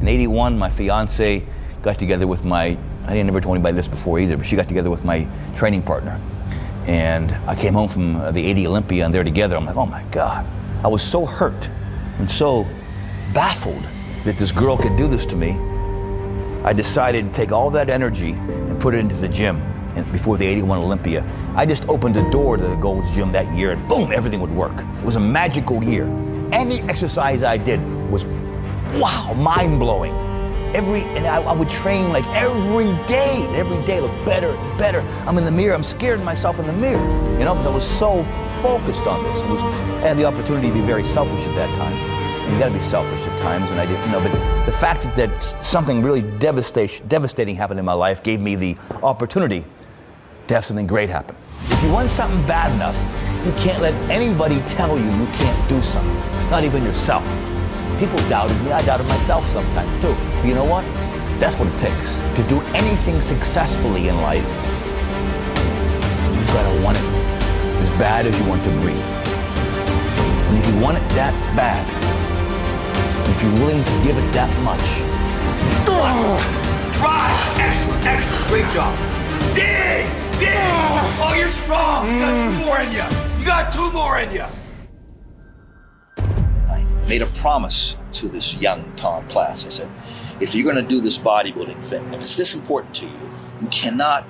'81, my fiance got together with I didn't never told anybody this before either, but she got together with my training partner. And I came home from the '80 Olympia and they're together. I'm like, oh my God. I was so hurt and so baffled that this girl could do this to me. I decided to take all that energy and put it into the gym. And before the '81 Olympia, I just opened the door to the Gold's Gym that year and boom, everything would work. It was a magical year. Any exercise I did was, wow, mind-blowing. And I would train like every day look better and better. I'm in the mirror, I'm scared of myself in the mirror, you know, because I was so focused on this. I had the opportunity to be very selfish at that time. And you gotta be selfish at times, and I didn't, you know, but the fact that something really devastating happened in my life gave me the opportunity to have something great happen. If you want something bad enough, you can't let anybody tell you can't do something, not even yourself. People doubted me, I doubted myself sometimes too. But you know what? That's what it takes. To do anything successfully in life, you've gotta want it as bad as you want to breathe. And if you want it that bad, if you're willing to give it that much, drive, excellent, great job. Dig! Oh, you're strong. You got 2 more in you. You got 2 more in you. I made a promise to this young Tom Platz. I said, if you're going to do this bodybuilding thing, if it's this important to you, you cannot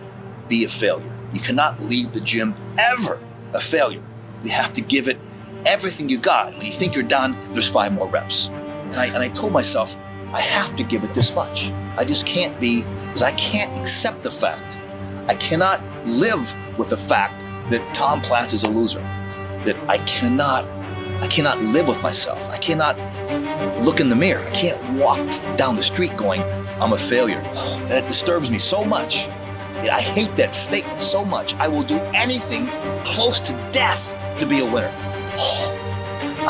be a failure. You cannot leave the gym ever a failure. You have to give it everything you got. When you think you're done, there's 5 more reps. And I told myself, I have to give it this much. I just can't be, because I can't accept the fact. I cannot live with the fact that Tom Platz is a loser. That I cannot live with myself. I cannot look in the mirror. I can't walk down the street going, I'm a failure. That disturbs me so much. I hate that statement so much. I will do anything close to death to be a winner.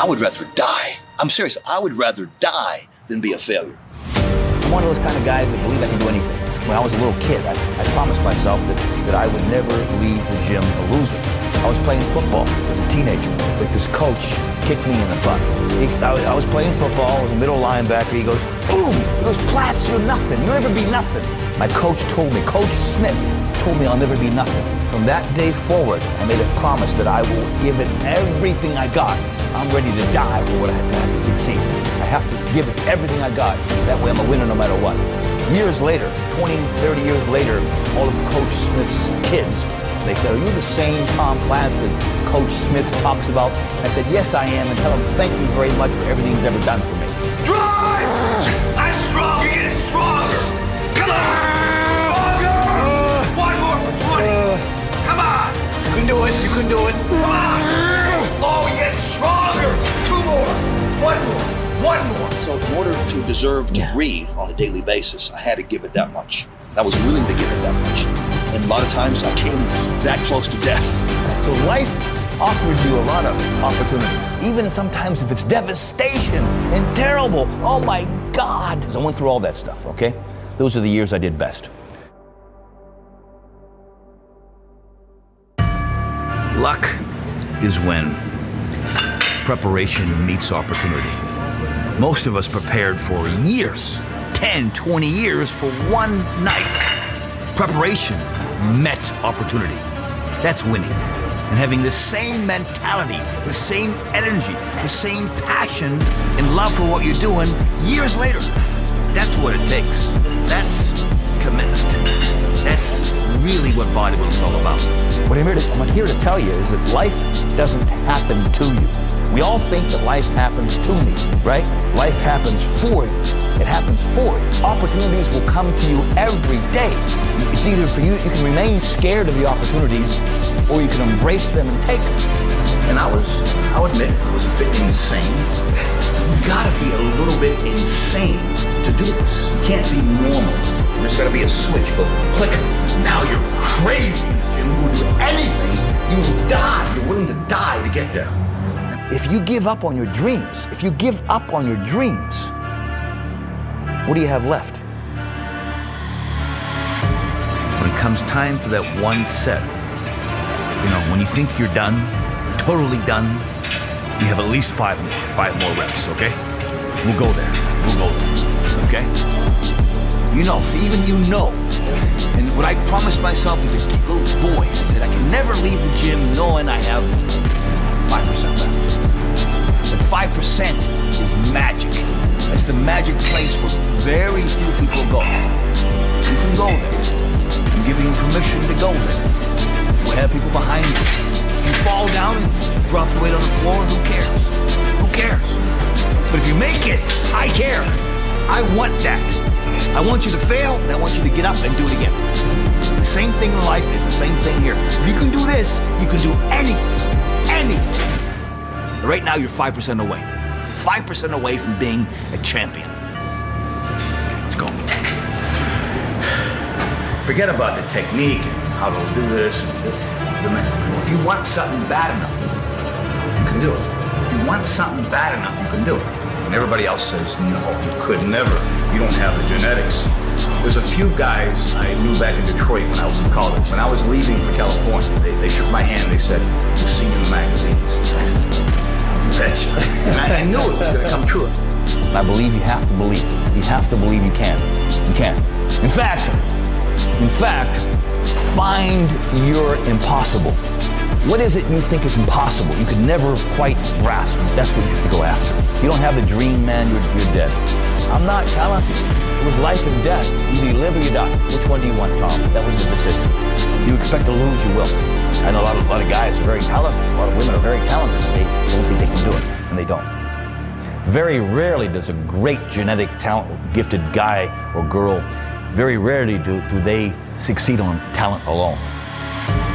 I would rather die. I'm serious. I would rather die than be a failure. I'm one of those kind of guys that believe I can do anything. When I was a little kid, I promised myself that I would never leave the gym a loser. I was playing football as a teenager. Like this coach kicked me in the butt. I was playing football, I was a middle linebacker. He goes, boom! He goes, Platz, you're nothing. You'll never be nothing. My coach told me, Coach Smith told me I'll never be nothing. From that day forward, I made a promise that I will give it everything I got. I'm ready to die for what I have to succeed. I have to give it everything I got. That way I'm a winner no matter what. Years later, 20, 30 years later, all of Coach Smith's kids, they said, are you the same Tom Platz that Coach Smith talks about? I said, yes, I am, and tell him thank you very much for everything he's ever done for me. Drive! I'm strong, you're getting stronger! Come on! Stronger! 1 more for 20! Come on! You can do it, you can do it! Come on! Oh, you're getting stronger! 2 more! 1 more! 1 more. So in order to deserve to breathe on a daily basis, I had to give it that much. I was willing to give it that much. And a lot of times I came that close to death. So life offers you a lot of opportunities, even sometimes if it's devastation and terrible. Oh my God. So I went through all that stuff, okay? Those are the years I did best. Luck is when preparation meets opportunity. Most of us prepared for years, 10, 20 years for one night. Preparation met opportunity. That's winning. And having the same mentality, the same energy, the same passion and love for what you're doing years later. That's what it takes. That's commitment. That's really what bodybuilding is all about. What I'm here to tell you is that life doesn't happen to you. We all think that life happens to me, right? Life happens for you. It happens for you. Opportunities will come to you every day. It's either for you, you can remain scared of the opportunities, or you can embrace them and take them. And I'll admit, I was a bit insane. You gotta be a little bit insane to do this. You can't be normal. There's gotta be a switch, go click. Now you're crazy. You will do anything. You will die. You're willing to die to get there. If you give up on your dreams, what do you have left? When it comes time for that one set, when you think you're done, totally done, you have at least 5 more reps, okay? We'll go there. Okay? You know, see, even you know. And what I promised myself as a little boy, I said I can never leave the gym knowing I have 5% left. But 5% is magic. It's the magic place where very few people go. You can go there. I'm giving you permission to go there. We'll have people behind you. If you fall down and drop the weight on the floor, who cares? Who cares? But if you make it, I care. I want that. I want you to fail, and I want you to get up and do it again. The same thing in life is the same thing here. If you can do this, you can do anything. Anything. Right now, you're 5% away. 5% away from being a champion. Okay, let's go. Forget about the technique and how to do this. If you want something bad enough, you can do it. If you want something bad enough, you can do it. And everybody else says, no, you could never. You don't have the genetics. There's a few guys I knew back in Detroit when I was in college. When I was leaving for California, they shook my hand. They said, "You've seen in the magazines." I said, "You betcha." And I knew it was going to come true. And I believe you have to believe. You have to believe you can. You can. In fact, find your impossible. What is it you think is impossible? You could never quite grasp. That's what you have to go after. You don't have the dream, man, you're dead. I'm not talented. It was life and death. You either live or you die. Which one do you want, Tom? That was the decision. If you expect to lose, you will. I know a lot of guys are very talented. A lot of women are very talented. They don't think they can do it, and they don't. Very rarely does a great genetic talent, gifted guy or girl, very rarely do they succeed on talent alone.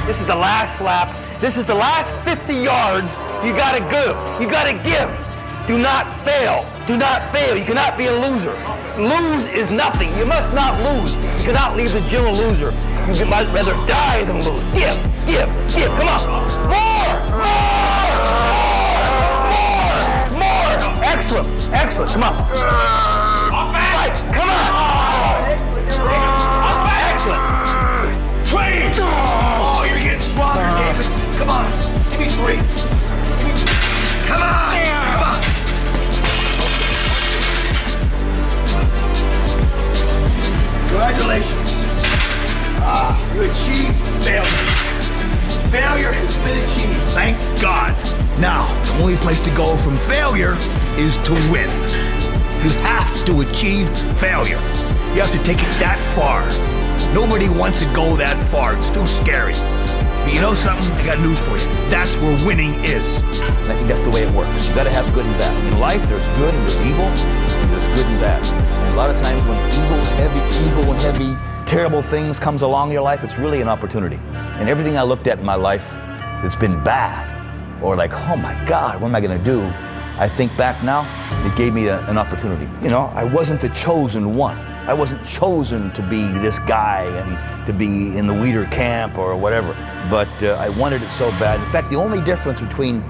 This is the last lap. This is the last 50 yards. You gotta give. You gotta give. Do not fail. Do not fail. You cannot be a loser. Lose is nothing. You must not lose. You cannot leave the gym a loser. You might rather die than lose. Give, give, give. Come on. More! Excellent, excellent. Come on. Fight. Come on. Excellent. Train! Oh, you're getting stronger, David. Come on. Give me 3. Come on. Come on. Congratulations. You achieved failure. Failure has been achieved, thank God. Now, the only place to go from failure is to win. You have to achieve failure. You have to take it that far. Nobody wants to go that far. It's too scary. But you know something? I got news for you. That's where winning is. And I think that's the way it works. You gotta have good and bad. In life, there's good and there's evil, and there's good and bad. And a lot of times when evil and heavy, terrible things comes along in your life, it's really an opportunity. And everything I looked at in my life that's been bad, or like, oh my God, what am I gonna do? I think back now, it gave me an opportunity. You know, I wasn't the chosen one. I wasn't chosen to be this guy and to be in the Weeder camp or whatever, but I wanted it so bad. In fact, the only difference between